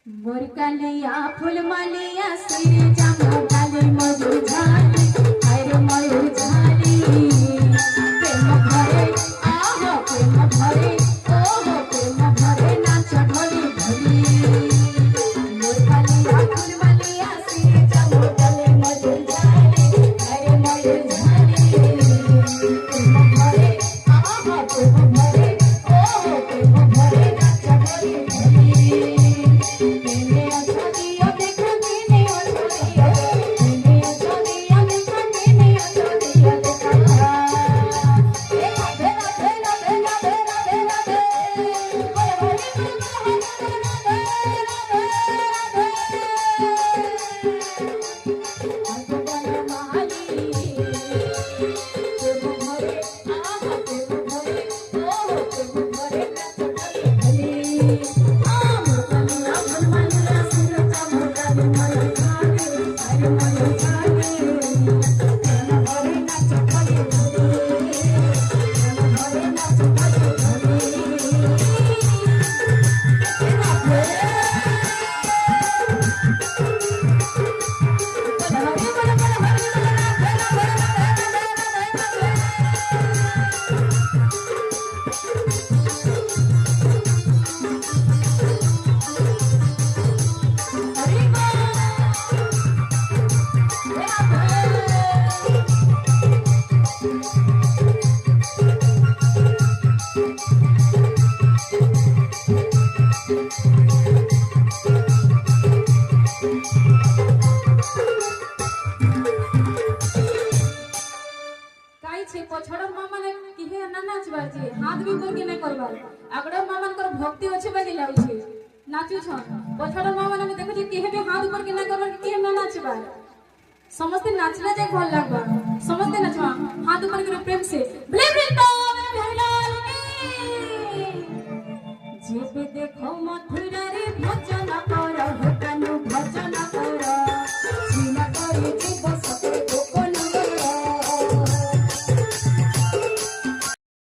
मोरकालिया फुलमालिया सिर चमकाली मयूर झाली हर मयूर झाली प्रेम भरे आहो प्रेम भरे ओहो प्रेम भरे नाच ढोली ढोली मोरकालिया फुलमालिया सिर चमकाली मयूर झाली हर मयूर झाली प्रेम भरे आहो प्रेम भरे ओहो प्रेम भरे नाच ढोली ढोली पछड़ माने किहे ना नाचबार छी हाथ भी करके नहीं करबार अगड़ मामन कर भक्ति अच्छे बागी लाउछे नाचू छ पछड़ मामन में देखो छी किहे भी हाथ ऊपर के नहीं करबार किहे ना नाचबार समस्त नाचला जे भल लागबा समस्त नाचवा हाथ ऊपर के प्रेम से